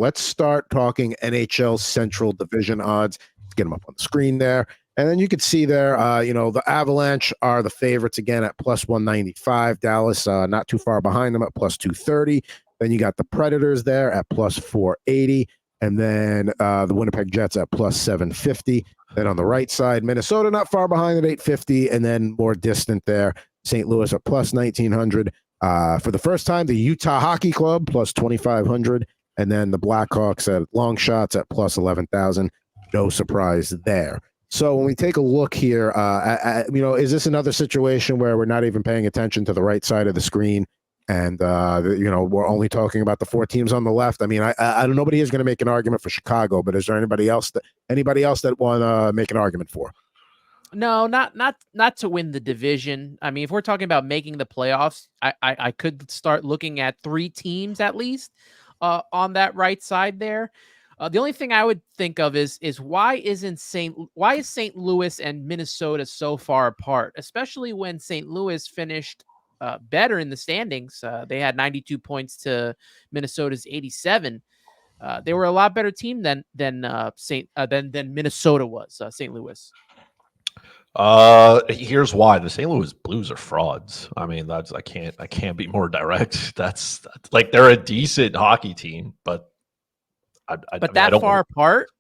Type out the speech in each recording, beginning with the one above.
Let's start talking NHL Central Division odds. Let's get them up on the screen there. And then you can see there, the Avalanche are the favorites again at plus 195. Dallas, not too far behind them at plus 230. Then you got the Predators there at plus 480. And then the Winnipeg Jets at plus 750. Then on the right side, Minnesota not far behind at 850. And then more distant there, St. Louis at plus 1900. For the first time, the Utah Hockey Club plus 2500. And then the Blackhawks at long shots at plus 11,000. No surprise there. So when we take a look here, is this another situation where we're not even paying attention to the right side of the screen, and we're only talking about the four teams on the left? I mean, I don't. Nobody is going to make an argument for Chicago, but is there anybody else that want to make an argument for? No, not to win the division. I mean, if we're talking about making the playoffs, I could start looking at three teams at least on that right side there. The only thing I would think of is why is St. Louis and Minnesota so far apart, especially when St. Louis finished better in the standings. They had 92 points to Minnesota's 87. They were a lot better team than Minnesota was. St. Louis. Here's why: the St. Louis Blues are frauds. I mean, I can't be more direct. That's like they're a decent hockey team, but. Far apart?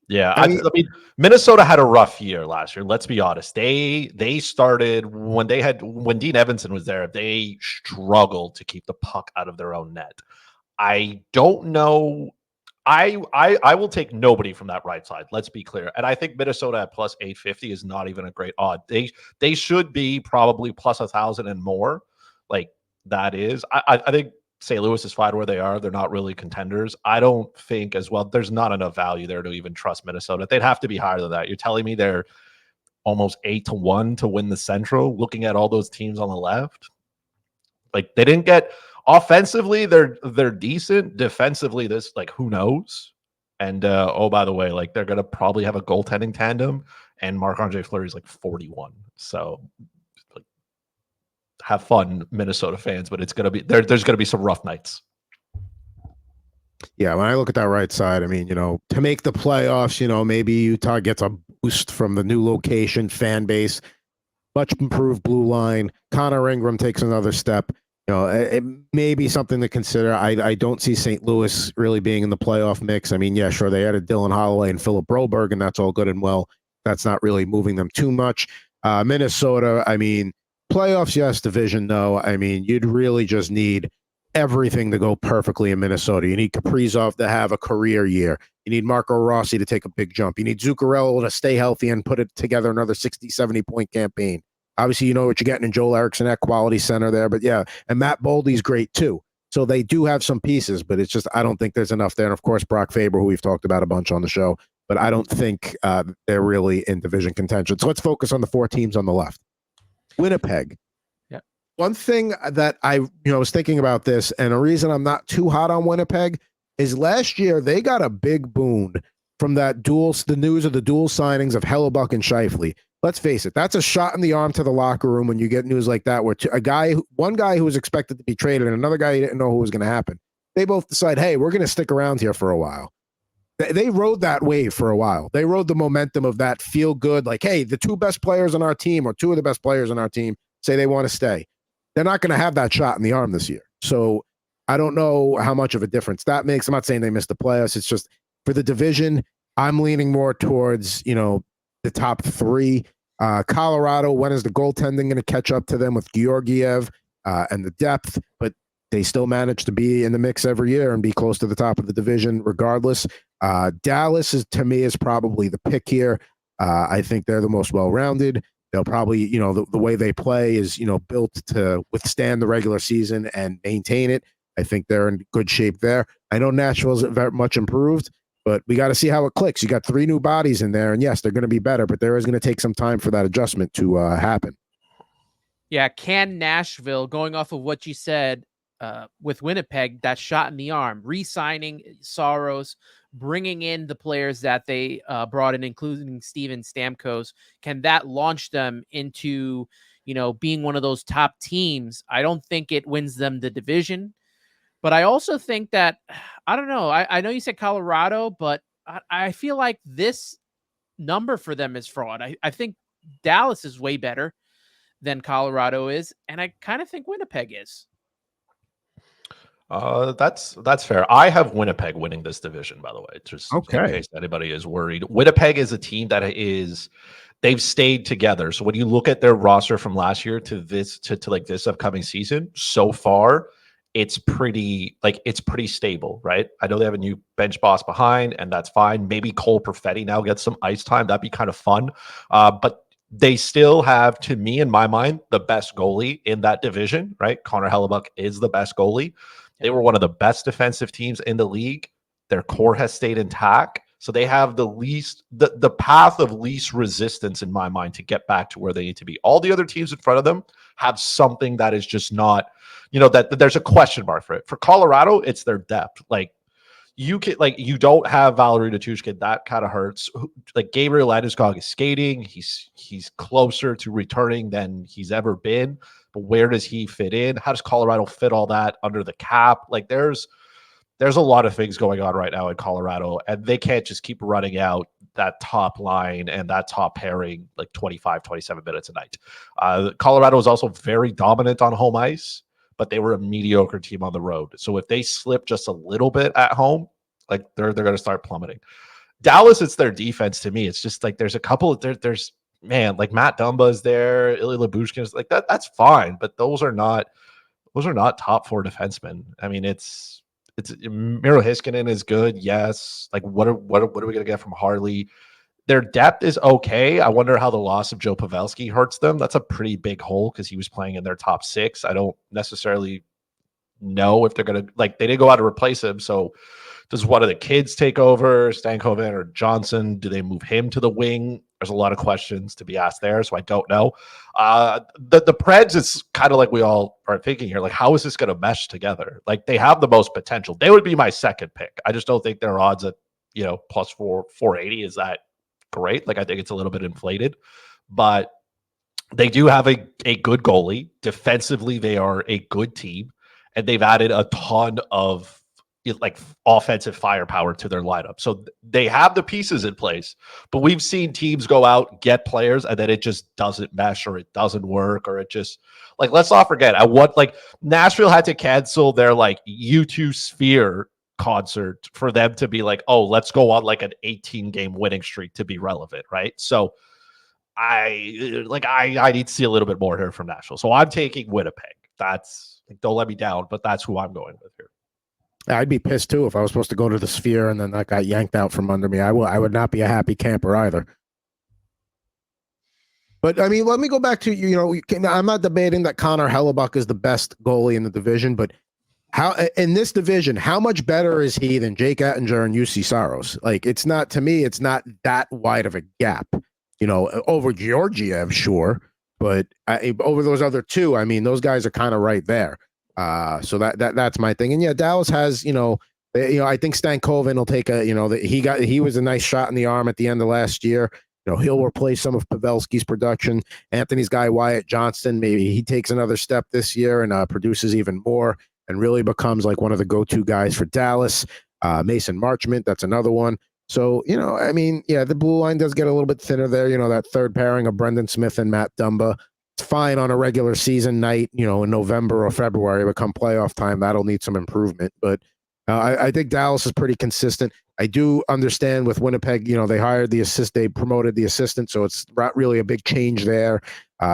Yeah, I mean, Minnesota had a rough year last year. Let's be honest. They started when Dean Evason was there. They struggled to keep the puck out of their own net. I don't know. I will take nobody from that right side. Let's be clear. And I think Minnesota at plus 850 is not even a great odd. They should be probably plus 1,000 and more. Like that is. I think. St. Louis is fine where they are. They're not really contenders. I don't think as well. There's not enough value there to even trust Minnesota. They'd have to be higher than that. You're telling me they're almost 8-1 to win the Central, looking at all those teams on the left. Like they didn't get offensively, they're decent. Defensively, this like who knows? And by the way, like they're gonna probably have a goaltending tandem, and Marc-Andre Fleury is like 41. So have fun, Minnesota fans, but it's gonna be there's gonna be some rough nights. Yeah, when I look at that right side, I mean, to make the playoffs, maybe Utah gets a boost from the new location, fan base, much improved blue line. Connor Ingram takes another step. It may be something to consider. I don't see St. Louis really being in the playoff mix. I mean, yeah, sure, they added Dylan Holloway and Philip Broberg, and that's all good and well. That's not really moving them too much. Minnesota, I mean, playoffs, yes. Division, no. I mean, you'd really just need everything to go perfectly in Minnesota. You need Kaprizov to have a career year. You need Marco Rossi to take a big jump. You need Zuccarello to stay healthy and put it together another 60, 70-point campaign. Obviously, you know what you're getting in Joel Eriksson at quality center there. But, yeah, and Matt Boldy's great, too. So they do have some pieces, but it's just I don't think there's enough there. And, of course, Brock Faber, who we've talked about a bunch on the show. But I don't think they're really in division contention. So let's focus on the four teams on the left. Winnipeg. Yeah. One thing that I was thinking about this, and a reason I'm not too hot on Winnipeg is last year they got a big boon from the news of the dual signings of Hellebuck and Scheifele. Let's face it, that's a shot in the arm to the locker room when you get news like that, where one guy who was expected to be traded and another guy you didn't know who was going to happen. They both decide, hey, we're going to stick around here for a while. They rode that wave for a while. They rode the momentum of that feel good, like, hey, the two best players on our team or two of the best players on our team say they want to stay. They're not going to have that shot in the arm this year. So I don't know how much of a difference that makes. I'm not saying they missed the playoffs. It's just for the division, I'm leaning more towards, the top three. Colorado, when is the goaltending going to catch up to them with Georgiev and the depth? But they still manage to be in the mix every year and be close to the top of the division regardless. Dallas, to me, is probably the pick here. I think they're the most well-rounded. They'll probably, the way they play is, built to withstand the regular season and maintain it. I think they're in good shape there. I know Nashville's very much improved, but we got to see how it clicks. You got three new bodies in there, and yes, they're going to be better, but there is going to take some time for that adjustment to happen. Yeah, can Nashville, going off of what you said with Winnipeg, that shot in the arm, re-signing Saros, bringing in the players that they brought in, including Steven Stamkos, can that launch them into, being one of those top teams? I don't think it wins them the division, But I also think that, I don't know. I know you said Colorado, but I feel like this number for them is fraud. I think Dallas is way better than Colorado is, and I kind of think Winnipeg is. That's fair. I have Winnipeg winning this division, by the way, just in Okay. case anybody is worried. Winnipeg is a team that they've stayed together. So when you look at their roster from last year to this to like this upcoming season, so far it's pretty stable, right? I know they have a new bench boss behind, and that's fine. Maybe Cole Perfetti now gets some ice time. That'd be kind of fun. But they still have, to me, in my mind, the best goalie in that division, right? Connor Hellebuck is the best goalie. They were one of the best defensive teams in the league. Their core has stayed intact. So they have the path of least resistance in my mind to get back to where they need to be. All the other teams in front of them have something that is just not, that there's a question mark for it. For Colorado, it's their depth. Like you don't have Valerie Natushkin. That kind of hurts. Like Gabriel Landeskog is skating. He's closer to returning than he's ever been. But where does he fit in? How does Colorado fit all that under the cap? Like there's a lot of things going on right now in Colorado, and they can't just keep running out that top line and that top pairing like 25, 27 minutes a night. Colorado is also very dominant on home ice, but they were a mediocre team on the road. So if they slip just a little bit at home, like they're going to start plummeting. Dallas, it's their defense to me. It's just like there's a couple of there's man, like Matt Dumba is there, Ilya Lyubushkin is like that. That's fine, but those are not top four defensemen. I mean, it's Miro Heiskanen is good, yes. Like what are we gonna get from Harley? Their depth is okay. I wonder how the loss of Joe Pavelski hurts them. That's a pretty big hole because he was playing in their top six. I don't necessarily know if they're gonna they didn't go out to replace him. So does one of the kids take over, Stankoven or Johnson? Do they move him to the wing? There's a lot of questions to be asked there, so I don't know. The Preds is kind of like we all are thinking here, like how is this going to mesh together? Like they have the most potential. They would be my second pick. I just don't think their odds at plus 480 is that great. Like I think it's a little bit inflated, but they do have a good goalie. Defensively, they are a good team, and they've added a ton of like offensive firepower to their lineup. So they have the pieces in place, but we've seen teams go out, get players, and then it just doesn't mesh or it doesn't work, or it just like, let's not forget, Nashville had to cancel their like U2 Sphere concert for them to be like, oh, let's go on like an 18-game winning streak to be relevant, right? So I need to see a little bit more here from Nashville. So I'm taking Winnipeg. That's don't let me down, but that's who I'm going with here. I'd be pissed too if I was supposed to go to the Sphere and then that got yanked out from under me. I would not be a happy camper either. But I mean, let me go back to I'm not debating that Connor Hellebuck is the best goalie in the division, but how in this division, how much better is he than Jake Attinger and UC Saros? Like, it's not, to me, it's not that wide of a gap. Over Georgiev, sure, but over those other two, I mean, those guys are kind of right there. So that's my thing. And yeah, Dallas has, I think Stankoven will take he was a nice shot in the arm at the end of last year. He'll replace some of Pavelski's production. Anthony's guy, Wyatt Johnston, maybe he takes another step this year and produces even more and really becomes like one of the go-to guys for Dallas. Mason Marchment, that's another one. So, I mean, yeah, the blue line does get a little bit thinner there. That third pairing of Brendan Smith and Matt Dumba. It's fine on a regular season night, in November or February, but come playoff time, that'll need some improvement. But I think Dallas is pretty consistent. I do understand with Winnipeg, they hired they promoted the assistant, so it's not really a big change there.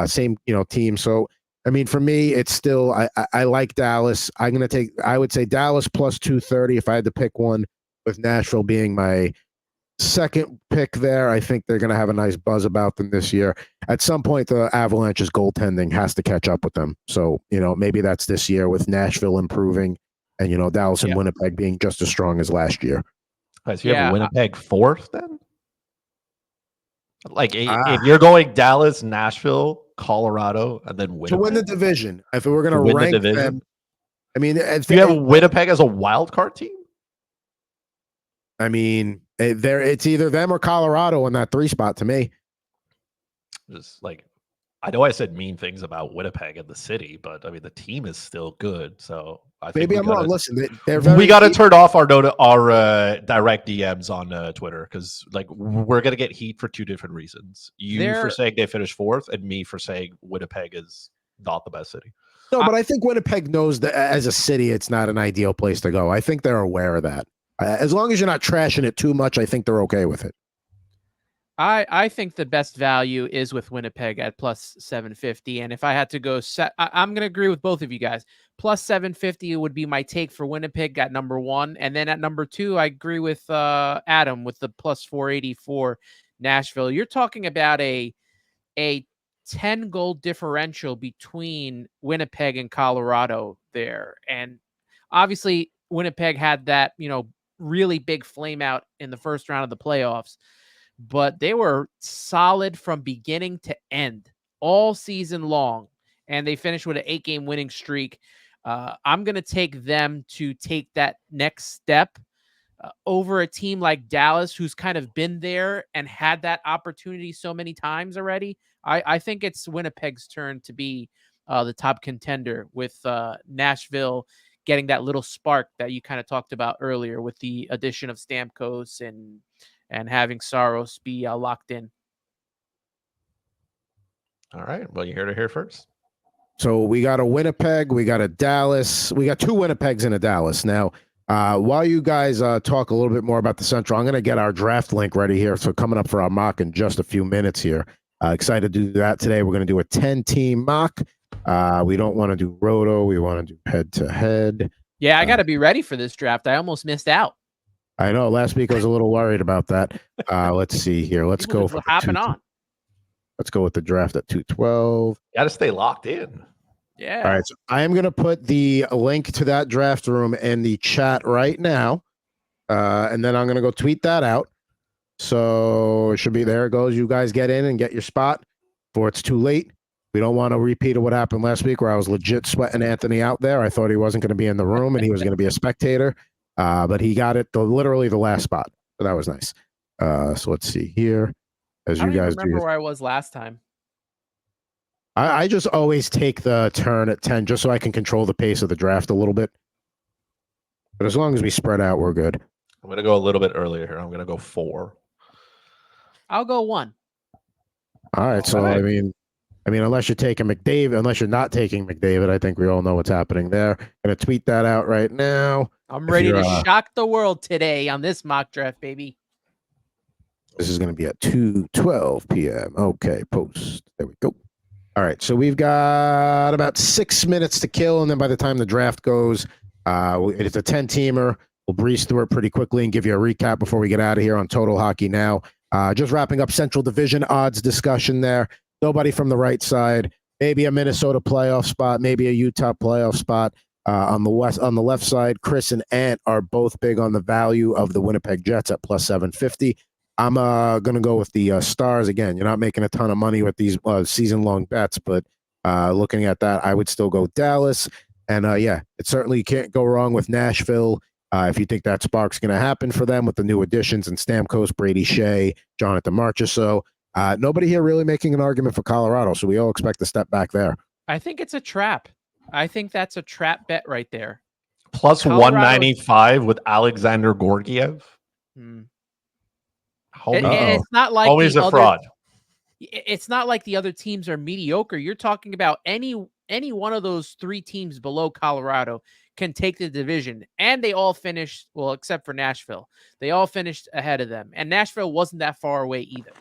Same, team. So, I mean, for me, it's still, I like Dallas. I would say Dallas plus 230 if I had to pick one, with Nashville being my second pick there. I think they're going to have a nice buzz about them this year. At some point, the Avalanche's goaltending has to catch up with them. So, maybe that's this year with Nashville improving and, Dallas and Winnipeg being just as strong as last year. Right, so you have Winnipeg fourth then? Like, if you're going Dallas, Nashville, Colorado, and then Winnipeg? To win the division. If we're going to rank them, I mean, do you have Winnipeg as a wild card team? I mean, it's either them or Colorado in that 3 spot to me. Just like, I know I said mean things about Winnipeg and the city, but I mean the team is still good. So I think Maybe we I'm wrong. gotta Listen, they're very. we got to turn off our direct DMs on Twitter because like we're gonna get heat for two different reasons. You for They're saying they finished fourth, and me for saying Winnipeg is not the best city. No, but I think Winnipeg knows that as a city, it's not an ideal place to go. I think they're aware of that. As long as you're not trashing it too much, I think they're okay with it. I think the best value is with Winnipeg at plus 750. And if I had to go I'm going to agree with both of you guys. Plus 750 would be my take for Winnipeg at number 1. And then at number 2, I agree with Adam with the plus 484 Nashville. You're talking about a 10 goal differential between Winnipeg and Colorado there. And obviously Winnipeg had that, really big flame out in the first round of the playoffs, but they were solid from beginning to end all season long. And they finished with an 8-game winning streak. I'm going to take them to take that next step over a team like Dallas, who's kind of been there and had that opportunity so many times already. I think it's Winnipeg's turn to be the top contender, with Nashville getting that little spark that you kind of talked about earlier with the addition of Stamkos and having Saros be locked in. All right. Well, you heard it here first. So we got a Winnipeg, we got a Dallas, we got 2 Winnipegs and a Dallas. Now, while you guys talk a little bit more about the Central, I'm going to get our draft link ready here. So coming up for our mock in just a few minutes here. Excited to do that today. We're going to do a 10-team mock. We don't want to do roto. We want to do head-to-head. Yeah, I got to be ready for this draft. I almost missed out. I know. Last week I was a little worried about that. Let's see here. Let's People go were for hopping on. Let's go with the draft at 212. Got to stay locked in. Yeah. All right. So I am going to put the link to that draft room in the chat right now. And then I'm going to go tweet that out. So it should be there. It goes. You guys get in and get your spot before it's too late. We don't want a repeat of what happened last week where I was legit sweating Anthony out there. I thought he wasn't going to be in the room and he was going to be a spectator. But he got it literally the last spot. So that was nice. So let's see here. As I you don't guys even remember do. where I was last time. I just always take the turn at 10 just so I can control the pace of the draft a little bit. But as long as we spread out, we're good. I'm going to go a little bit earlier here. I'm going to go 4. I'll go 1. All right. So, right. I mean, unless you're taking McDavid, unless you're not taking McDavid, I think we all know what's happening there. Going to tweet that out right now. I'm ready to shock the world today on this mock draft, baby. This is going to be at 2:12 p.m. Okay, post. There we go. All right, so we've got about 6 minutes to kill, and then by the time the draft goes, it's a 10-teamer. We'll breeze through it pretty quickly and give you a recap before we get out of here on Total Hockey Now. Just wrapping up Central Division odds discussion there. Nobody from the right side. Maybe a Minnesota playoff spot, maybe a Utah playoff spot. On the left side, Chris and Ant are both big on the value of the Winnipeg Jets at plus 750. I'm going to go with the Stars again. You're not making a ton of money with these season-long bets, but looking at that, I would still go Dallas. And yeah, it certainly can't go wrong with Nashville. If you think that spark's going to happen for them with the new additions and Stamkos, Brady Shea, Jonathan Marchessault. Nobody here really making an argument for Colorado, so we all expect to step back there. I think it's a trap. I think that's a trap bet right there. Plus 195 with Alexander Gorgiev. It's not like always a fraud. It's not like the other teams are mediocre. You're talking about any one of those 3 teams below Colorado can take the division, and they all finished, well, except for Nashville. They all finished ahead of them, and Nashville wasn't that far away either.